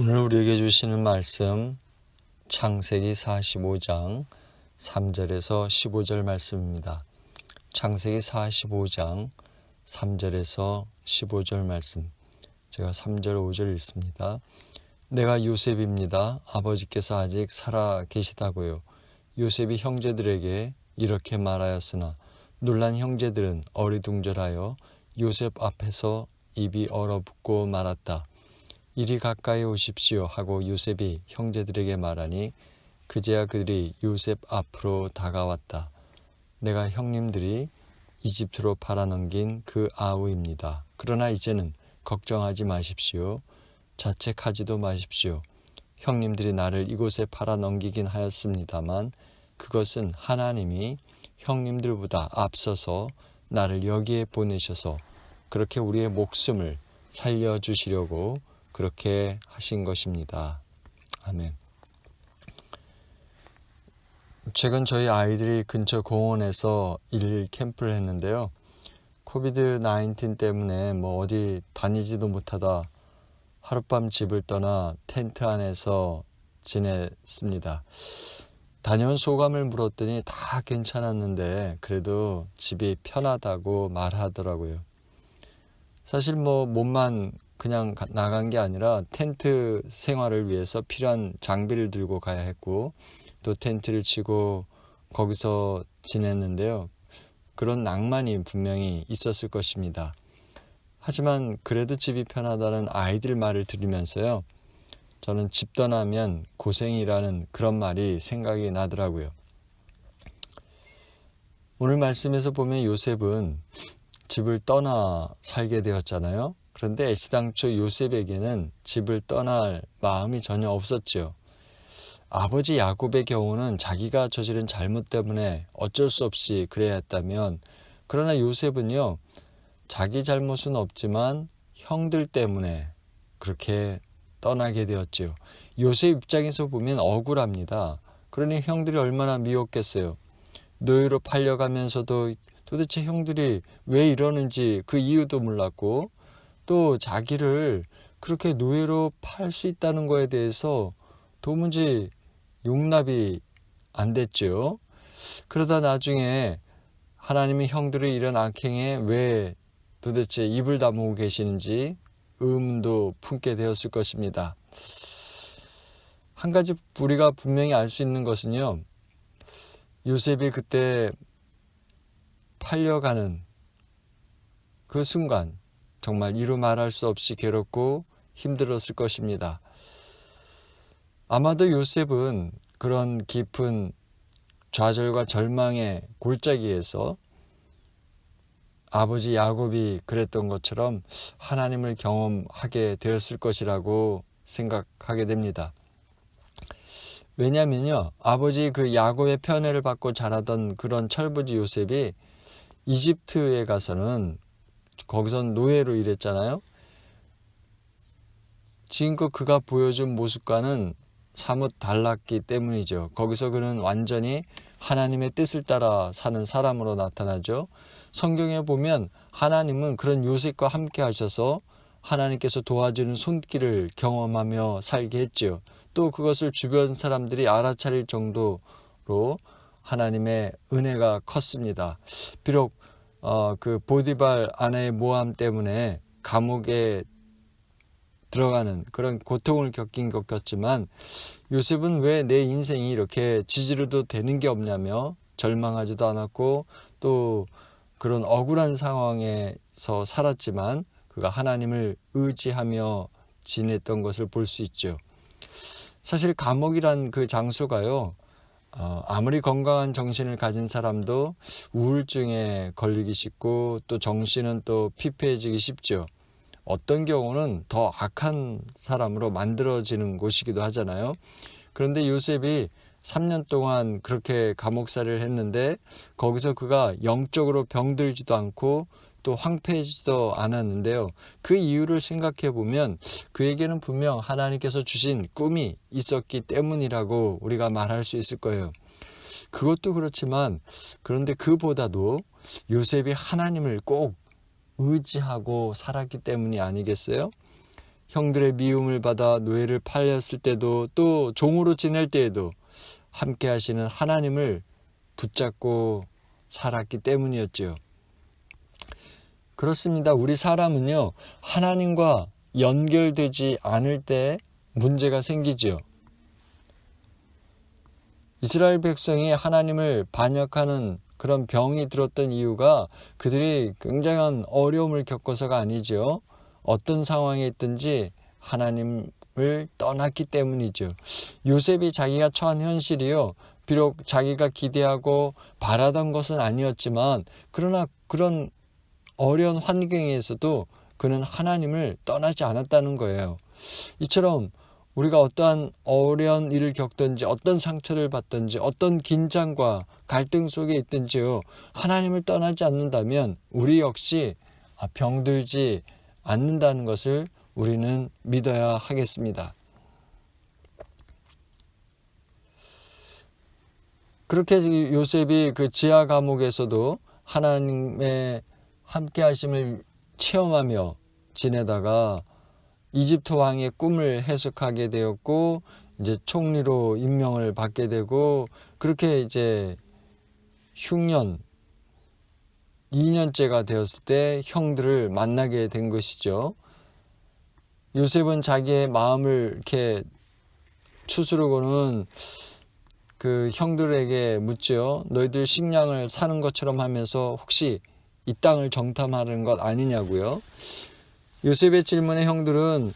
오늘 우리에게 주시는 말씀 창세기 45장 3절에서 15절 말씀입니다. 창세기 45장 3절에서 15절 말씀, 제가 3절 5절 읽습니다. 내가 요셉입니다. 아버지께서 아직 살아 계시다고요. 요셉이 형제들에게 이렇게 말하였으나 놀란 형제들은 어리둥절하여 요셉 앞에서 입이 얼어붙고 말았다. 이리 가까이 오십시오 하고 요셉이 형제들에게 말하니 그제야 그들이 요셉 앞으로 다가왔다. 내가 형님들이 이집트로 팔아넘긴 그 아우입니다. 그러나 이제는 걱정하지 마십시오. 자책하지도 마십시오. 형님들이 나를 이곳에 팔아넘기긴 하였습니다만 그것은 하나님이 형님들보다 앞서서 나를 여기에 보내셔서 그렇게 우리의 목숨을 살려주시려고 그렇게 하신 것입니다. 아멘. 최근 저희 아이들이 근처 공원에서 일일 캠프를 했는데요. 코비드-19 때문에 어디 다니지도 못하다 하룻밤 집을 떠나 텐트 안에서 지냈습니다. 다녀온 소감을 물었더니 다 괜찮았는데 그래도 집이 편하다고 말하더라고요. 사실 몸만 그냥 나간 게 아니라 텐트 생활을 위해서 필요한 장비를 들고 가야 했고 또 텐트를 치고 거기서 지냈는데요. 그런 낭만이 분명히 있었을 것입니다. 하지만 그래도 집이 편하다는 아이들 말을 들으면서요. 저는 집 떠나면 고생이라는 그런 말이 생각이 나더라고요. 오늘 말씀에서 보면 요셉은 집을 떠나 살게 되었잖아요. 그런데 애시당초 요셉에게는 집을 떠날 마음이 전혀 없었죠. 아버지 야곱의 경우는 자기가 저지른 잘못 때문에 어쩔 수 없이 그래야 했다면, 그러나 요셉은요, 자기 잘못은 없지만 형들 때문에 그렇게 떠나게 되었죠. 요셉 입장에서 보면 억울합니다. 그러니 형들이 얼마나 미웠겠어요. 노예로 팔려가면서도 도대체 형들이 왜 이러는지 그 이유도 몰랐고, 또 자기를 그렇게 노예로 팔 수 있다는 거에 대해서 도무지 용납이 안 됐죠. 그러다 나중에 하나님이 형들의 이런 악행에 왜 도대체 입을 다무고 계시는지 의문도 품게 되었을 것입니다. 한 가지 우리가 분명히 알 수 있는 것은요, 요셉이 그때 팔려가는 그 순간 정말 이루 말할 수 없이 괴롭고 힘들었을 것입니다. 아마도 요셉은 그런 깊은 좌절과 절망의 골짜기에서 아버지 야곱이 그랬던 것처럼 하나님을 경험하게 되었을 것이라고 생각하게 됩니다. 왜냐하면요, 아버지 그 야곱의 편애를 받고 자라던 그런 철부지 요셉이 이집트에 가서는 거기선 노예로 일했잖아요. 지금껏 그가 보여준 모습과는 사뭇 달랐기 때문이죠. 거기서 그는 완전히 하나님의 뜻을 따라 사는 사람으로 나타나죠. 성경에 보면 하나님은 그런 요셉과 함께 하셔서 하나님께서 도와주는 손길을 경험하며 살게 했죠. 또 그것을 주변 사람들이 알아차릴 정도로 하나님의 은혜가 컸습니다. 비록 그 보디발 아내의 모함 때문에 감옥에 들어가는 그런 고통을 겪었지만 요셉은 왜 내 인생이 이렇게 지지로도 되는 게 없냐며 절망하지도 않았고 또 그런 억울한 상황에서 살았지만 그가 하나님을 의지하며 지냈던 것을 볼 수 있죠. 사실 감옥이란 그 장소가요, 아무리 건강한 정신을 가진 사람도 우울증에 걸리기 쉽고 또 정신은 또 피폐해지기 쉽죠. 어떤 경우는 더 악한 사람으로 만들어지는 곳이기도 하잖아요. 그런데 요셉이 3년 동안 그렇게 감옥살이를 했는데 거기서 그가 영적으로 병들지도 않고 또 황폐해지도 않았는데요. 그 이유를 생각해 보면 그에게는 분명 하나님께서 주신 꿈이 있었기 때문이라고 우리가 말할 수 있을 거예요. 그것도 그렇지만 그런데 그보다도 요셉이 하나님을 꼭 의지하고 살았기 때문이 아니겠어요? 형들의 미움을 받아 노예를 팔렸을 때도 또 종으로 지낼 때에도 함께 하시는 하나님을 붙잡고 살았기 때문이었지요. 그렇습니다. 우리 사람은요, 하나님과 연결되지 않을 때 문제가 생기죠. 이스라엘 백성이 하나님을 반역하는 그런 병이 들었던 이유가 그들이 굉장한 어려움을 겪어서가 아니죠. 어떤 상황에 있든지 하나님을 떠났기 때문이죠. 요셉이 자기가 처한 현실이요, 비록 자기가 기대하고 바라던 것은 아니었지만 그러나 그런 어려운 환경에서도 그는 하나님을 떠나지 않았다는 거예요. 이처럼 우리가 어떠한 어려운 일을 겪든지 어떤 상처를 받든지 어떤 긴장과 갈등 속에 있든지요, 하나님을 떠나지 않는다면 우리 역시 병들지 않는다는 것을 우리는 믿어야 하겠습니다. 그렇게 요셉이 그 지하 감옥에서도 하나님의 함께 하심을 체험하며 지내다가 이집트 왕의 꿈을 해석하게 되었고, 이제 총리로 임명을 받게 되고, 그렇게 이제 흉년 2년째가 되었을 때 형들을 만나게 된 것이죠. 요셉은 자기의 마음을 이렇게 추스르고는 그 형들에게 묻죠. 너희들 식량을 사는 것처럼 하면서 혹시 이 땅을 정탐하는 것 아니냐고요. 요셉의 질문에 형들은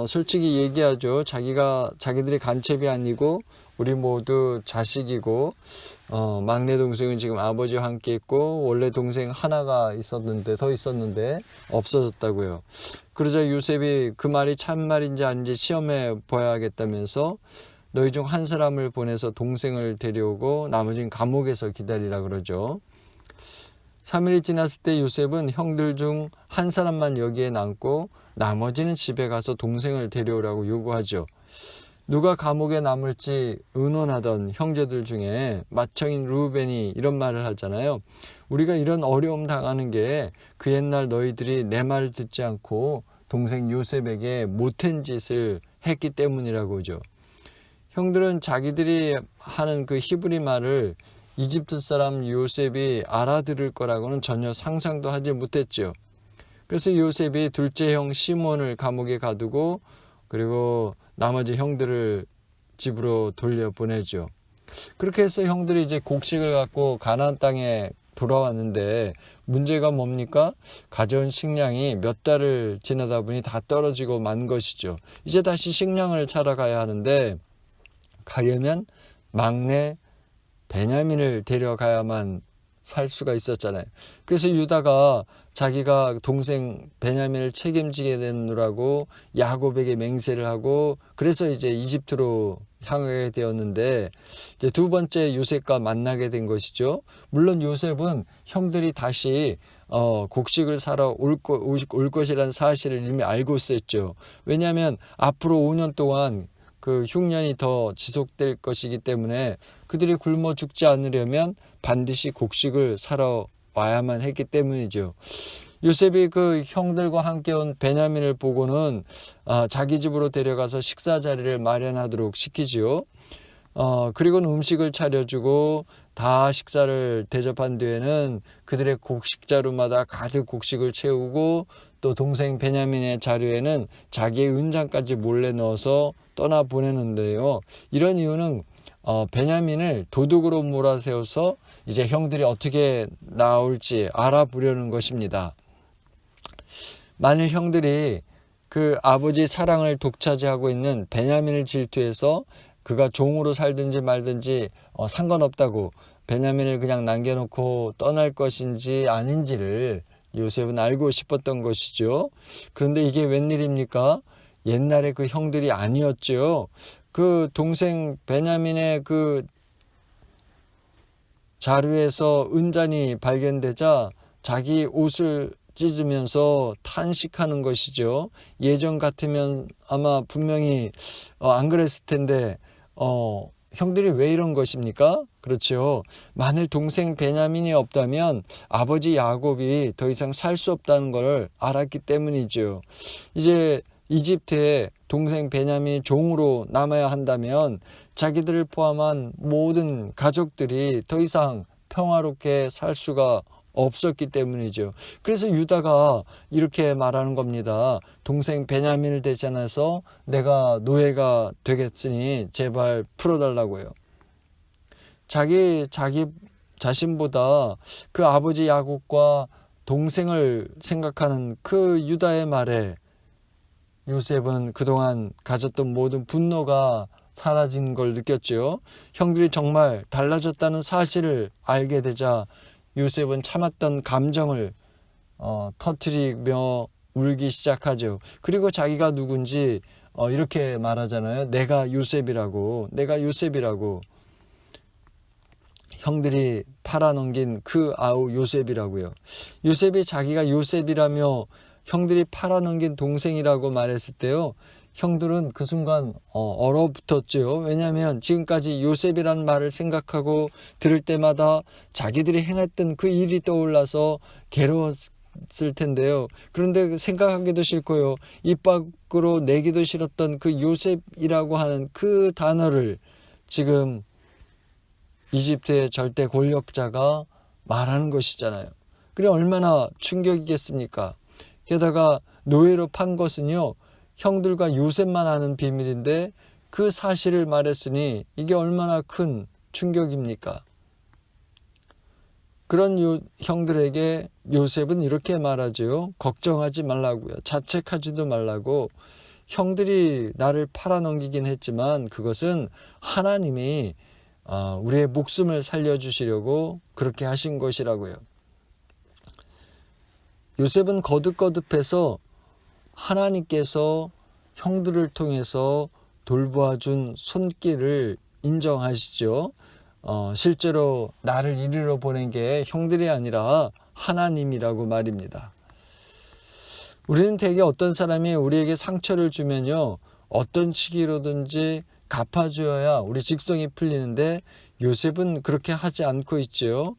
솔직히 얘기하죠. 자기들이 간첩이 아니고 우리 모두 자식이고, 막내 동생은 지금 아버지와 함께 있고 원래 동생 하나가 더 있었는데 없어졌다고요. 그러자 요셉이 그 말이 참말인지 아닌지 시험해 보아야겠다면서 너희 중 한 사람을 보내서 동생을 데려오고 나머지는 감옥에서 기다리라 그러죠. 3일이 지났을 때 요셉은 형들 중 한 사람만 여기에 남고 나머지는 집에 가서 동생을 데려오라고 요구하죠. 누가 감옥에 남을지 의논하던 형제들 중에 맏형인 르우벤이 이런 말을 하잖아요. 우리가 이런 어려움 당하는 게 그 옛날 너희들이 내 말을 듣지 않고 동생 요셉에게 못한 짓을 했기 때문이라고 하죠. 형들은 자기들이 하는 그 히브리 말을 이집트 사람 요셉이 알아들을 거라고는 전혀 상상도 하지 못했죠. 그래서 요셉이 둘째 형 시몬을 감옥에 가두고 그리고 나머지 형들을 집으로 돌려보내죠. 그렇게 해서 형들이 이제 곡식을 갖고 가나안 땅에 돌아왔는데 문제가 뭡니까? 가져온 식량이 몇 달을 지나다 보니 다 떨어지고 만 것이죠. 이제 다시 식량을 찾아 가야 하는데 가려면 막내 베냐민을 데려가야만 살 수가 있었잖아요. 그래서 유다가 자기가 동생 베냐민을 책임지게 되느라고 야곱에게 맹세를 하고 그래서 이제 이집트로 향하게 되었는데 이제 두 번째 요셉과 만나게 된 것이죠. 물론 요셉은 형들이 다시 곡식을 사러 올 것이라는 사실을 이미 알고 있었죠. 왜냐하면 앞으로 5년 동안 그 흉년이 더 지속될 것이기 때문에 그들이 굶어 죽지 않으려면 반드시 곡식을 사러 와야만 했기 때문이죠. 요셉이 그 형들과 함께 온 베냐민을 보고는 자기 집으로 데려가서 식사 자리를 마련하도록 시키지요. 그리고는 음식을 차려주고 다 식사를 대접한 뒤에는 그들의 곡식자루마다 가득 곡식을 채우고 또 동생 베냐민의 자루에는 자기의 은장까지 몰래 넣어서 떠나보내는데요. 이런 이유는 베냐민을 도둑으로 몰아세워서 이제 형들이 어떻게 나올지 알아보려는 것입니다. 만일 형들이 그 아버지 사랑을 독차지하고 있는 베냐민을 질투해서 그가 종으로 살든지 말든지 상관없다고 베냐민을 그냥 남겨놓고 떠날 것인지 아닌지를 요셉은 알고 싶었던 것이죠. 그런데 이게 웬일입니까? 옛날에 그 형들이 아니었죠. 그 동생 베냐민의 그 자루에서 은잔이 발견되자 자기 옷을 찢으면서 탄식하는 것이죠. 예전 같으면 아마 분명히 안 그랬을 텐데 형들이 왜 이런 것입니까? 그렇죠. 만일 동생 베냐민이 없다면 아버지 야곱이 더 이상 살 수 없다는 걸 알았기 때문이죠. 이제 이집트에 동생 베냐민이 종으로 남아야 한다면 자기들을 포함한 모든 가족들이 더 이상 평화롭게 살 수가 없었기 때문이죠. 그래서 유다가 이렇게 말하는 겁니다. 동생 베냐민을 대신해서 내가 노예가 되겠으니 제발 풀어달라고요. 자기 자신보다 그 아버지 야곱과 동생을 생각하는 그 유다의 말에 요셉은 그동안 가졌던 모든 분노가 사라진 걸 느꼈죠. 형들이 정말 달라졌다는 사실을 알게 되자 요셉은 참았던 감정을 터뜨리며 울기 시작하죠. 그리고 자기가 누군지 이렇게 말하잖아요. 내가 요셉이라고. 형들이 팔아넘긴 그 아우 요셉이라고요. 요셉이 자기가 요셉이라며 형들이 팔아넘긴 동생이라고 말했을 때요. 형들은 그 순간 얼어붙었죠. 왜냐하면 지금까지 요셉이라는 말을 생각하고 들을 때마다 자기들이 행했던 그 일이 떠올라서 괴로웠을 텐데요. 그런데 생각하기도 싫고요. 입 밖으로 내기도 싫었던 그 요셉이라고 하는 그 단어를 지금 이집트의 절대 권력자가 말하는 것이잖아요. 그래 얼마나 충격이겠습니까? 게다가 노예로 판 것은요. 형들과 요셉만 아는 비밀인데 그 사실을 말했으니 이게 얼마나 큰 충격입니까? 그런 형들에게 요셉은 이렇게 말하죠. 걱정하지 말라고요. 자책하지도 말라고. 형들이 나를 팔아넘기긴 했지만 그것은 하나님이 우리의 목숨을 살려주시려고 그렇게 하신 것이라고요. 요셉은 거듭거듭해서 하나님께서 형들을 통해서 돌보아준 손길을 인정하시죠. 실제로 나를 이리로 보낸 게 형들이 아니라 하나님이라고 말입니다. 우리는 대개 어떤 사람이 우리에게 상처를 주면요. 어떤 시기로든지 갚아줘야 우리 직성이 풀리는데 요셉은 그렇게 하지 않고 있죠.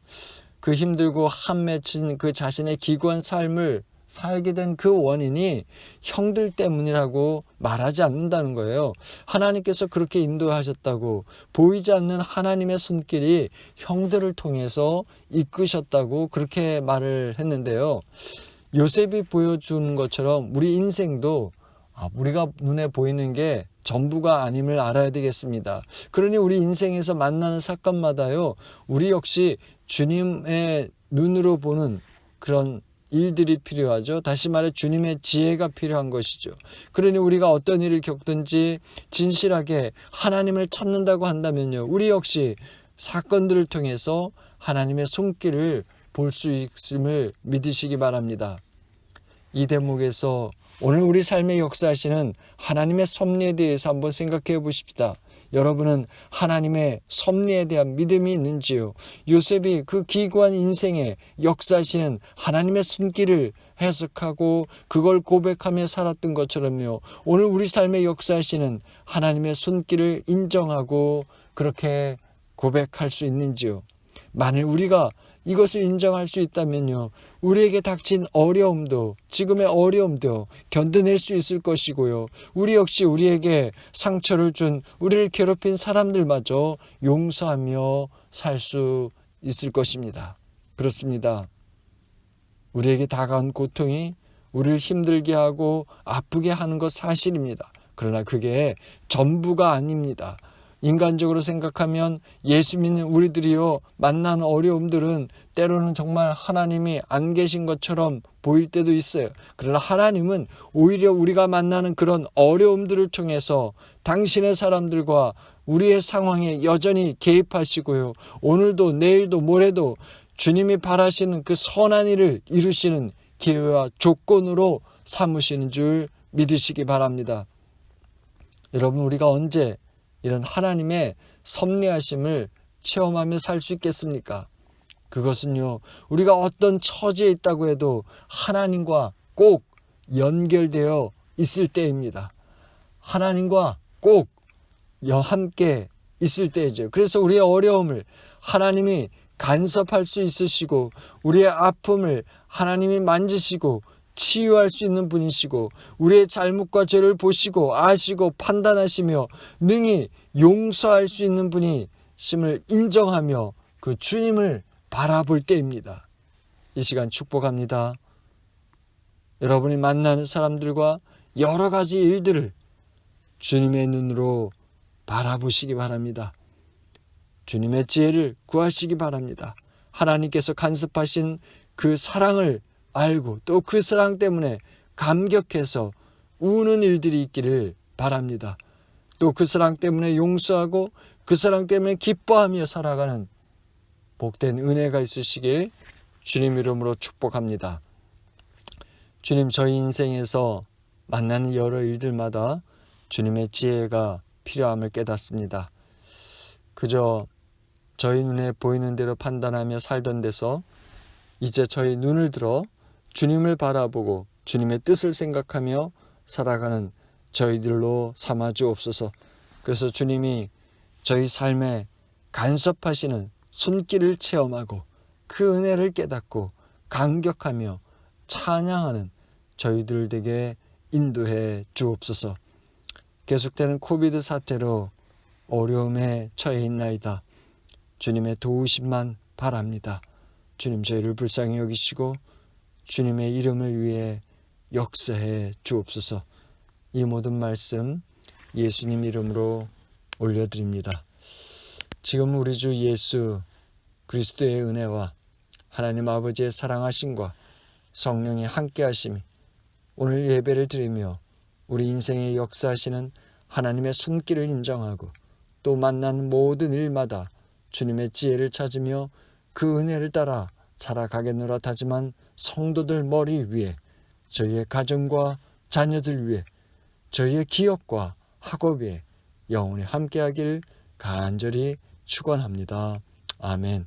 그 힘들고 한 맺힌 그 자신의 기구한 삶을 살게 된 그 원인이 형들 때문이라고 말하지 않는다는 거예요. 하나님께서 그렇게 인도하셨다고, 보이지 않는 하나님의 손길이 형들을 통해서 이끄셨다고 그렇게 말을 했는데요. 요셉이 보여준 것처럼 우리 인생도 우리가 눈에 보이는 게 전부가 아님을 알아야 되겠습니다. 그러니 우리 인생에서 만나는 사건마다요, 우리 역시 주님의 눈으로 보는 그런 일들이 필요하죠. 다시 말해 주님의 지혜가 필요한 것이죠. 그러니 우리가 어떤 일을 겪든지 진실하게 하나님을 찾는다고 한다면요, 우리 역시 사건들을 통해서 하나님의 손길을 볼 수 있음을 믿으시기 바랍니다. 이 대목에서 오늘 우리 삶의 역사하시는 하나님의 섭리에 대해서 한번 생각해 보십시다. 여러분은 하나님의 섭리에 대한 믿음이 있는지요? 요셉이 그 기구한 인생에 역사하시는 하나님의 손길을 해석하고 그걸 고백하며 살았던 것처럼요, 오늘 우리 삶의 역사하시는 하나님의 손길을 인정하고 그렇게 고백할 수 있는지요? 만일 우리가 이것을 인정할 수 있다면요, 우리에게 닥친 어려움도, 지금의 어려움도 견뎌낼 수 있을 것이고요, 우리 역시 우리에게 상처를 준, 우리를 괴롭힌 사람들마저 용서하며 살 수 있을 것입니다. 그렇습니다. 우리에게 다가온 고통이 우리를 힘들게 하고 아프게 하는 것 사실입니다. 그러나 그게 전부가 아닙니다. 인간적으로 생각하면 예수 믿는 우리들이요, 만나는 어려움들은 때로는 정말 하나님이 안 계신 것처럼 보일 때도 있어요. 그러나 하나님은 오히려 우리가 만나는 그런 어려움들을 통해서 당신의 사람들과 우리의 상황에 여전히 개입하시고요, 오늘도 내일도 모레도 주님이 바라시는 그 선한 일을 이루시는 기회와 조건으로 삼으시는 줄 믿으시기 바랍니다. 여러분, 우리가 언제 이런 하나님의 섭리하심을 체험하며 살 수 있겠습니까? 그것은요, 우리가 어떤 처지에 있다고 해도 하나님과 꼭 연결되어 있을 때입니다. 하나님과 꼭 함께 있을 때이죠. 그래서 우리의 어려움을 하나님이 간섭할 수 있으시고, 우리의 아픔을 하나님이 만지시고 치유할 수 있는 분이시고 우리의 잘못과 죄를 보시고 아시고 판단하시며 능히 용서할 수 있는 분이심을 인정하며 그 주님을 바라볼 때입니다. 이 시간 축복합니다. 여러분이 만나는 사람들과 여러 가지 일들을 주님의 눈으로 바라보시기 바랍니다. 주님의 지혜를 구하시기 바랍니다. 하나님께서 간섭하신 그 사랑을 알고 또 그 사랑 때문에 감격해서 우는 일들이 있기를 바랍니다. 또 그 사랑 때문에 용서하고 그 사랑 때문에 기뻐하며 살아가는 복된 은혜가 있으시길 주님 이름으로 축복합니다. 주님, 저희 인생에서 만나는 여러 일들마다 주님의 지혜가 필요함을 깨닫습니다. 그저 저희 눈에 보이는 대로 판단하며 살던 데서 이제 저희 눈을 들어 주님을 바라보고 주님의 뜻을 생각하며 살아가는 저희들로 삼아 주옵소서. 그래서 주님이 저희 삶에 간섭하시는 손길을 체험하고 그 은혜를 깨닫고 감격하며 찬양하는 저희들 되게 인도해 주옵소서. 계속되는 코비드 사태로 어려움에 처해 있나이다. 주님의 도우심만 바랍니다. 주님, 저희를 불쌍히 여기시고 주님의 이름을 위해 역사해 주옵소서. 이 모든 말씀 예수님 이름으로 올려드립니다. 지금 우리 주 예수 그리스도의 은혜와 하나님 아버지의 사랑하심과 성령의 함께하심이 오늘 예배를 드리며 우리 인생에 역사하시는 하나님의 손길을 인정하고 또 만나는 모든 일마다 주님의 지혜를 찾으며 그 은혜를 따라 살아가겠노라 다짐한 성도들 머리 위에, 저희의 가정과 자녀들 위에, 저희의 기업과 학업에 영원히 함께하길 간절히 축원합니다. 아멘.